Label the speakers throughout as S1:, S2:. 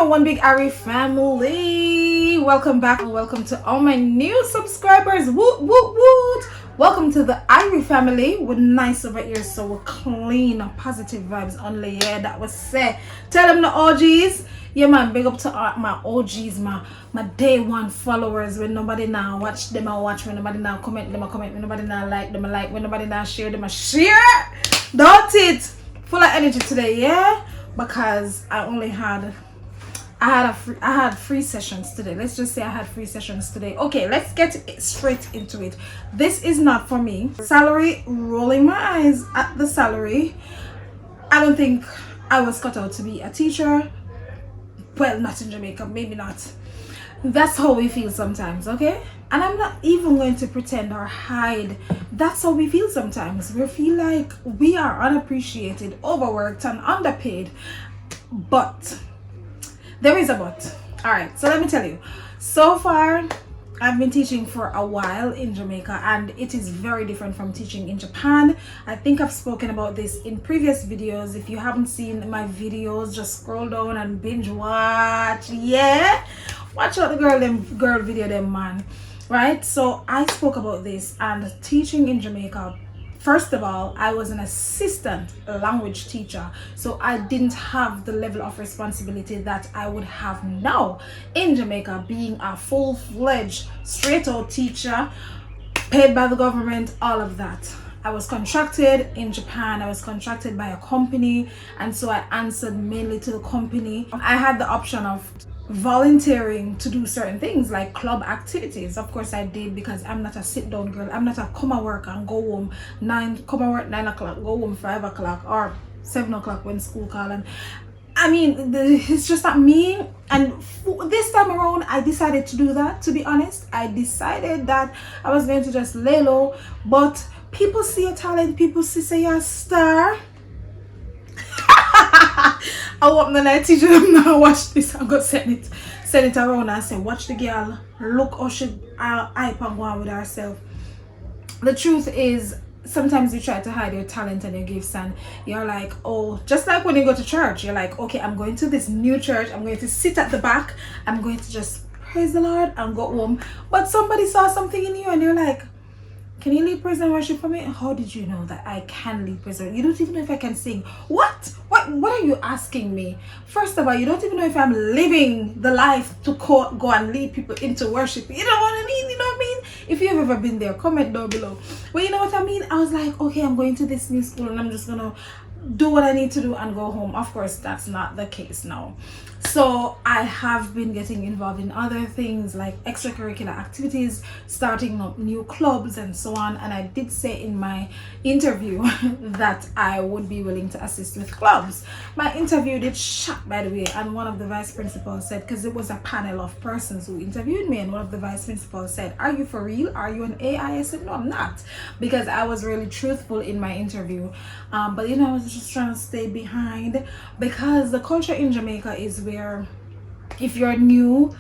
S1: my one big Ari family. Welcome back and welcome to all my new subscribers. Woot woot woot. Welcome to the Ari family with nice over here, so we're clean, positive vibes only. Yeah, that was said. Tell them the OGs. Yeah man, big up to my OGs, my day one followers. When nobody now watch them, I watch. When nobody now comment them, I comment. When nobody now like them, I like. When nobody now share them, I share. Don't it? Full of energy today, yeah? Because I had free sessions today. Let's just say I had free sessions today. Okay, let's get straight into it. This is not for me. Salary, rolling my eyes at the salary. I don't think I was cut out to be a teacher. Well, not in Jamaica, maybe not. That's how we feel sometimes, okay? And I'm not even going to pretend or hide. That's how we feel sometimes. We feel like we are unappreciated, overworked, and underpaid. But there is a but. All right, so let me tell you. So far, I've been teaching for a while in Jamaica, and it is very different from teaching in Japan. I think I've spoken about this in previous videos. If you haven't seen my videos, just scroll down and binge watch. Yeah, watch out the girl video them, man. Right, so I spoke about this, and teaching in Jamaica, first of all, I was an assistant language teacher, so I didn't have the level of responsibility that I would have now in Jamaica, being a full-fledged straight-out teacher, paid by the government, all of that. I was contracted in Japan. I was contracted by a company, and so I answered mainly to the company. I had the option of volunteering to do certain things like club activities. Of course I did, because I'm not a sit down girl. I'm not a come and work and go home 9 o'clock, go home 5 o'clock or 7 o'clock when school call. And I mean, it's just not me. And this time around I decided to do that. To be honest, I decided that I was going to just lay low. But people see a talent, people say you're a star. I want the night teacher them now watch this and go send it around and say, watch the girl, look how she hype and go on with herself. The truth is, sometimes you try to hide your talent and your gifts, and you're like, oh, just like when you go to church, you're like, okay, I'm going to this new church, I'm going to sit at the back, I'm going to just praise the Lord and go home. But somebody saw something in you and you're like, can you lead praise and worship for me? How did you know that I can lead praise? You don't even know if I can sing. What are you asking me? First of all, you don't even know if I'm living the life to go and lead people into worship. You know what I mean? You know what I mean? If you've ever been there, comment down below. Well, you know what I mean? I was like, okay, I'm going to this new school and I'm just gonna do what I need to do and go home. Of course, that's not the case now. So I have been getting involved in other things like extracurricular activities, starting up new clubs and so on. And I did say in my interview that I would be willing to assist with clubs. My interview did shut, by the way, and one of the vice principals said, because it was a panel of persons who interviewed me, and one of the vice principals said, are you for real? Are you an AI? I said, no, I'm not, because I was really truthful in my interview. But you know, I was just trying to stay behind, because the culture in Jamaica is where if you're new,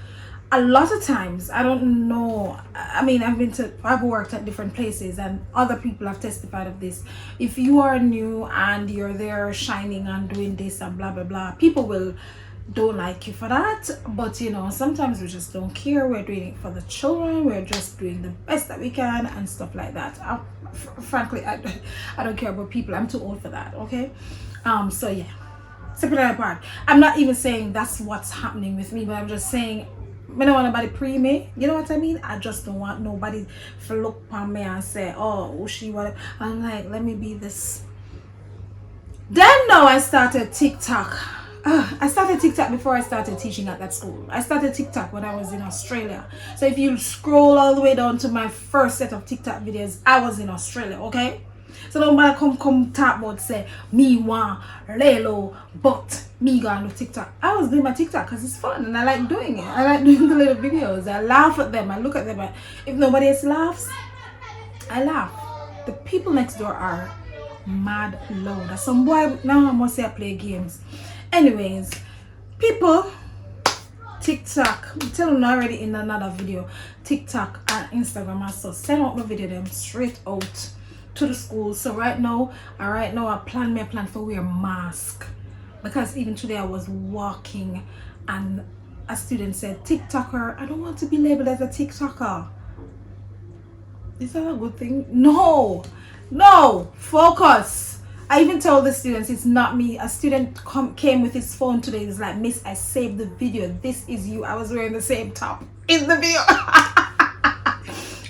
S1: a lot of times, I don't know, I mean, I've worked at different places and other people have testified of this. If you are new and you're there shining and doing this and blah blah blah, people don't like you for that. But you know, sometimes we just don't care. We're doing it for the children, we're just doing the best that we can and stuff like that. Frankly, I don't care about people. I'm too old for that, okay? So yeah, separate apart. I'm not even saying that's what's happening with me, but I'm just saying I don't want nobody pre me. You know what I mean? I just don't want nobody to look upon me and say, oh, she what? I'm like, let me be this. Then now I started TikTok. I started TikTok before I started teaching at that school. I started TikTok when I was in Australia. So if you scroll all the way down to my first set of TikTok videos, I was in Australia, okay? So nobody come talk about say me want Lelo, but me gonna do TikTok. I was doing my TikTok because it's fun and I like doing it. I like doing the little videos. I laugh at them. I look at them. If nobody else laughs, I laugh. The people next door are mad loud. Some boy now I must say I play games. Anyways, people, TikTok, I'm telling you already in another video, TikTok and Instagram also send out my video them straight out to the school. So right now I plan for wear mask Because even today I was walking and a student said, TikToker. I don't want to be labeled as a TikToker. Is that a good thing? No, no, focus. I even told the students it's not me. A student came with his phone today. He's like, Miss, I saved the video. This is you. I was wearing the same top in the video.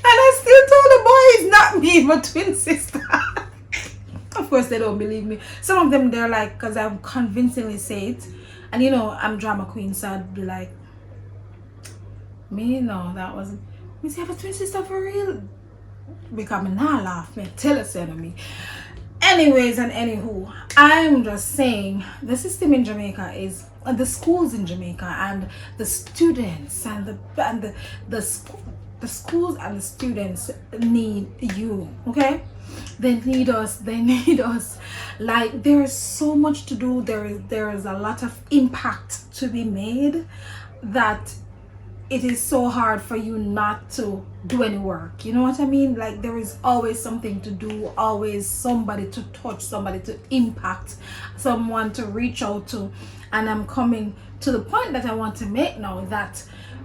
S1: And I still told the boy it's not me, my twin sister. Of course, they don't believe me. Some of them, they're like, because I convincingly say it. And you know, I'm drama queen, so I'd be like, me? No, that wasn't. Miss, you have a twin sister for real? Because I'm not laugh, man. Tell us to me. Anyways, and anywho, I'm just saying the system in Jamaica is the schools in Jamaica and the students and the schools and the students need you, okay? They need us. Like, there's so much to do. There is a lot of impact to be made that it is so hard for you not to do any work. You know what I mean? Like, there is always something to do, always somebody to touch, somebody to impact, someone to reach out to. And I'm coming to the point that I want to make now, that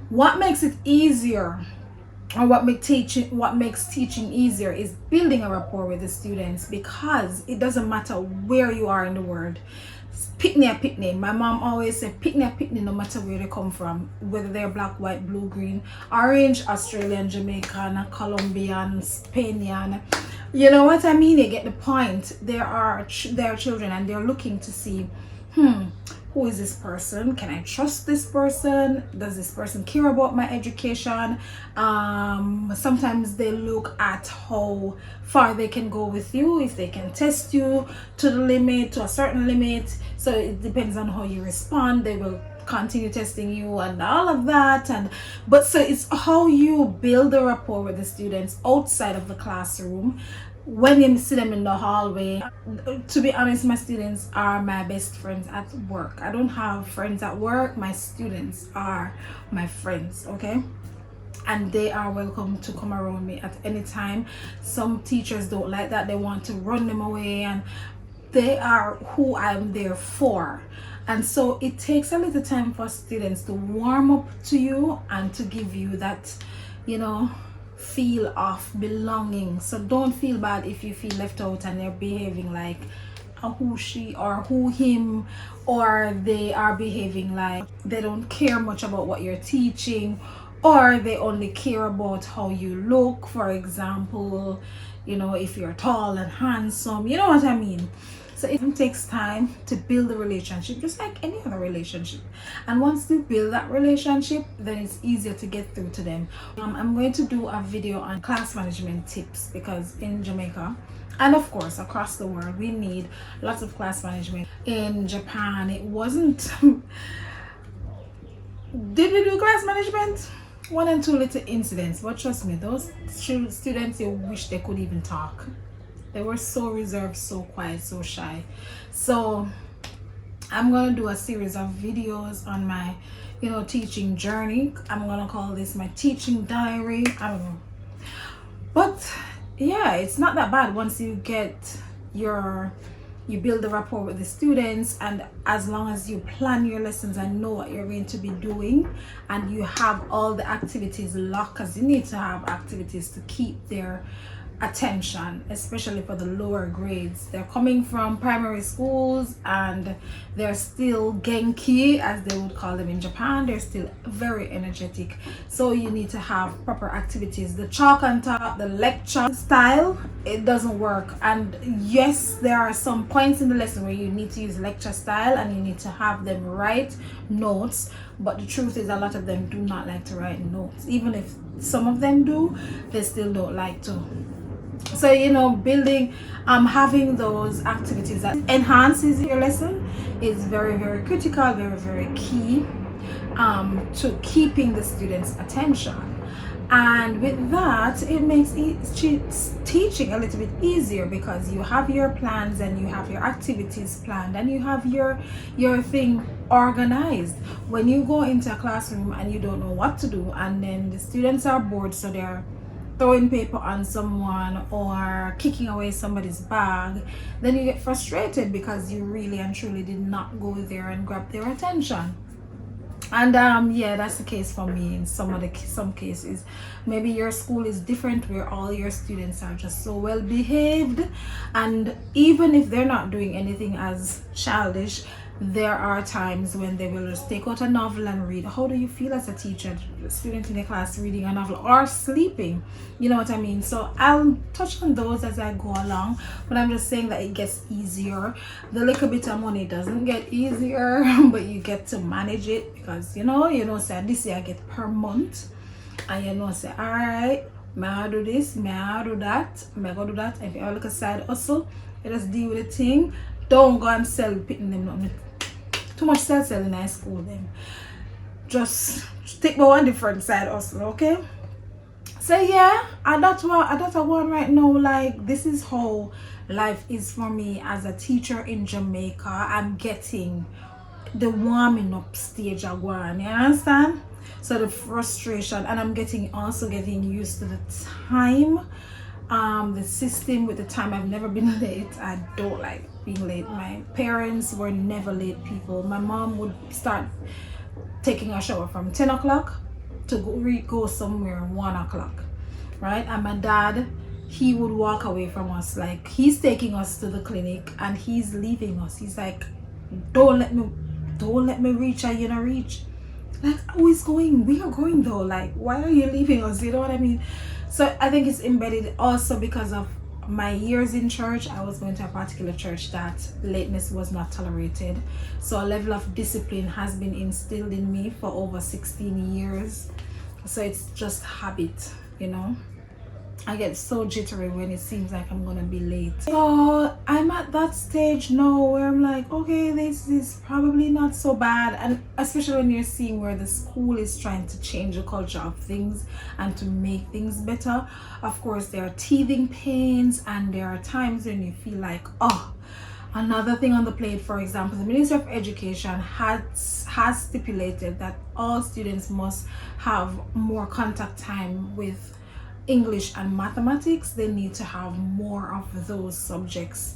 S1: what makes it easier, or what makes teaching easier, is building a rapport with the students, because it doesn't matter where you are in the world. Pitney. My mom always said pitney, no matter where they come from, whether they're black, white, blue, green, orange, Australian, Jamaican, Colombian, Spanian. You know what I mean? You get the point. They are children, and they're looking to see, who is this person? Can I trust this person? Does this person care about my education? Sometimes they look at how far they can go with you, if they can test you to the limit, to a certain limit. So it depends on how you respond. They will continue testing you and all of that. But so it's how you build a rapport with the students outside of the classroom. When you see them in the hallway, to be honest, my students are my best friends at work. I don't have friends at work. My students are my friends, okay? And they are welcome to come around me at any time. Some teachers don't like that. They want to run them away, and they are who I'm there for. And so it takes a little time for students to warm up to you and to give you that, feel of belonging. So don't feel bad if you feel left out and they're behaving like a who she or who him, or they are behaving like they don't care much about what you're teaching, or they only care about how you look, for example, if you're tall and handsome. You know what I mean? So it takes time to build a relationship, just like any other relationship. And once you build that relationship, then it's easier to get through to them. I'm going to do a video on class management tips, because in Jamaica, and of course across the world, we need lots of class management. In Japan, it wasn't did we do class management? 1 and 2 little incidents, but trust me, those students, you wish they could even talk. They were so reserved, so quiet, so shy. So I'm gonna do a series of videos on my teaching journey. I'm gonna call this my teaching diary. I don't know, but yeah, it's not that bad once you build the rapport with the students, and as long as you plan your lessons and know what you're going to be doing, and you have all the activities locked, because you need to have activities to keep their attention, especially for the lower grades. They're coming from primary schools and they're still genki, as they would call them in Japan. They're still very energetic, so you need to have proper activities. The chalk and talk, the lecture style, it doesn't work. And yes, there are some points in the lesson where you need to use lecture style and you need to have them write notes, but the truth is a lot of them do not like to write notes. Even if some of them do, they still don't like to. So building having those activities that enhances your lesson is very, very critical, very, very key to keeping the students' attention. And with that, it makes teaching a little bit easier, because you have your plans and you have your activities planned and you have your thing organized. When you go into a classroom and you don't know what to do, and then the students are bored, so they're throwing paper on someone or kicking away somebody's bag, then you get frustrated because you really and truly did not go there and grab their attention. And yeah, that's the case for me in some cases. Maybe your school is different where all your students are just so well behaved, and even if they're not doing anything as childish, there are times when they will just take out a novel and read. How do you feel as a teacher, a student in a class reading a novel or sleeping? You know what I mean? So I'll touch on those as I go along, but I'm just saying that it gets easier. The little bit of money doesn't get easier, but you get to manage it because you know, say this year I get per month, and you know, say, all right, may I do this, may I do that, may I go do that. If you have like a side hustle, you just deal with the thing. Don't go and sell pitting them nothing. Too much sell in high school them. Just take my one different side hustle, okay? So yeah, and that's one right now. Like, this is how life is for me as a teacher in Jamaica. I'm getting the warming up stage of one, you understand? So the frustration, and I'm also getting used to the time, the system with the time. I've never been late. I don't like being late. My parents were never late people. My mom would start taking a shower from 10 o'clock to go somewhere 1 o'clock, right? And my dad, he would walk away from us, like he's taking us to the clinic and he's leaving us. He's like, don't let me reach, and you know reach. Like, who is going? We are going though. Like, why are you leaving us? You know what I mean? So I think it's embedded also because of my years in church. I was going to a particular church that lateness was not tolerated. So a level of discipline has been instilled in me for over 16 years. So it's just habit, you know. I get so jittery when it seems like I'm gonna be late. So I'm at that stage now where I'm like, okay, this is probably not so bad. And especially when you're seeing where the school is trying to change the culture of things and to make things better. Of course, there are teething pains, and there are times when you feel like, oh, another thing on the plate. For example, the Ministry of Education has stipulated that all students must have more contact time with English and mathematics. They need to have more of those subjects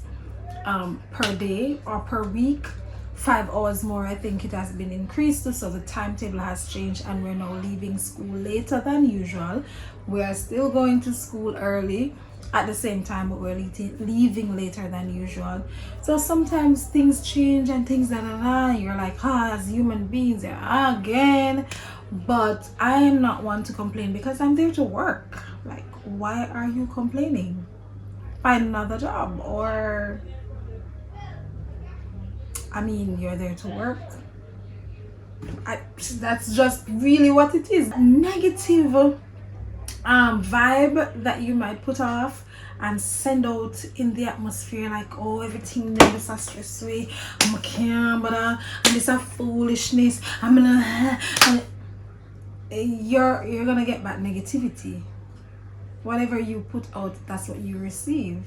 S1: per day or per week. 5 hours more, I think it has been increased to, so the timetable has changed, and we're now leaving school later than usual. We are still going to school early at the same time, but we're leaving later than usual. So sometimes things change and things you're like, as human beings, again. But I am not one to complain because I'm there to work. Like, why are you complaining? Find another job. Or, I mean, you're there to work. That's just really what it is. Negative vibe that you might put off and send out in the atmosphere, like, oh, everything is a stress way, I'm a camera, and it's a foolishness, I'm gonna, and you're gonna get back negativity. Whatever you put out, that's what you receive.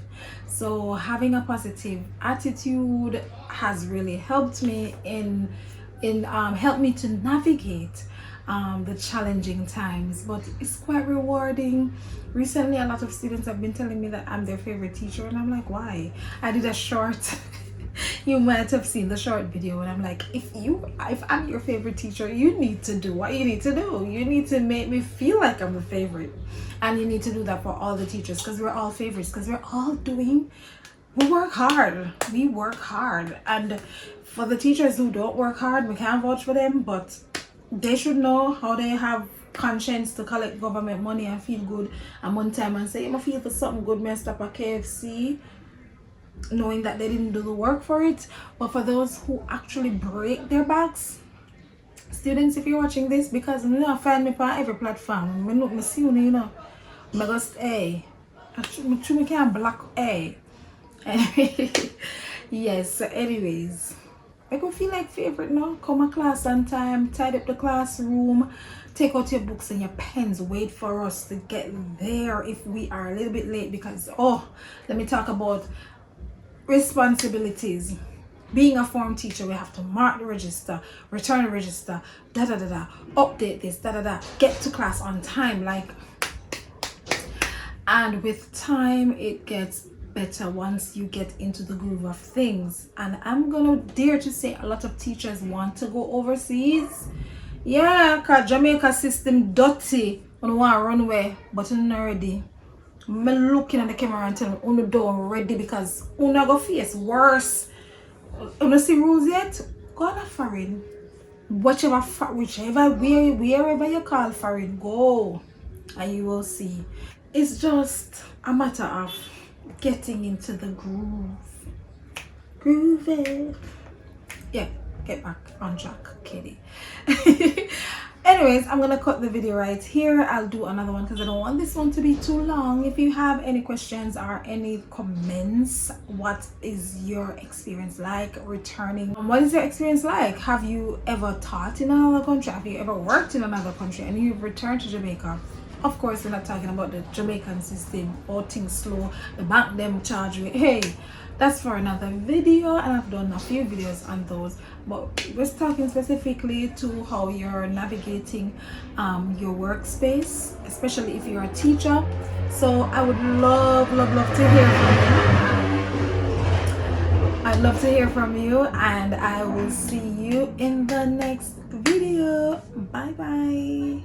S1: So having a positive attitude has really helped me helped me to navigate the challenging times, but it's quite rewarding. Recently, a lot of students have been telling me that I'm their favorite teacher, and I'm like, why? I did a short you might have seen the short video, and I'm like, if I'm your favorite teacher, you need to do what you need to do. You need to make me feel like I'm the favorite, and you need to do that for all the teachers, because we're all favorites, because we work hard. And for the teachers who don't work hard, we can't vouch for them, but they should know how they have conscience to collect government money and feel good and one time and say, I feel for something good, may I stop at KFC, knowing that they didn't do the work for it. But for those who actually break their backs, students, if you're watching this, because you know, find me on every platform, I see you, I just I can't block yes. So anyways, I could feel like favorite now. Come to class on time, tidy up the classroom, take out your books and your pens, wait for us to get there if we are a little bit late, because let me talk about responsibilities. Being a form teacher, we have to mark the register, return the register, update this, get to class on time. Like, and with time it gets better once you get into the groove of things. And I'm gonna dare to say a lot of teachers want to go overseas. Yeah, cause Jamaica system dirty. On one runway, but I'm not ready. I'm looking at the camera and telling you, don't ready because you go face worse. You see rules yet? Go on a foreign. Whichever wherever you call foreign, go and you will see. It's just a matter of getting into the groove. Groovy. Yeah, get back on track, Katie. Anyways, I'm gonna cut the video right here. I'll do another one because I don't want this one to be too long. If you have any questions or any comments, what is your experience like returning? What is your experience like? Have you ever taught in another country? Have you ever worked in another country and you've returned to Jamaica? Of course, we're not talking about the Jamaican system or things slow, the bank them charge you. Hey, that's for another video, and I've done a few videos on those, but we're talking specifically to how you're navigating your workspace, especially if you're a teacher. So I would love to hear from you. I'd love to hear from you, and I will see you in the next video. Bye bye.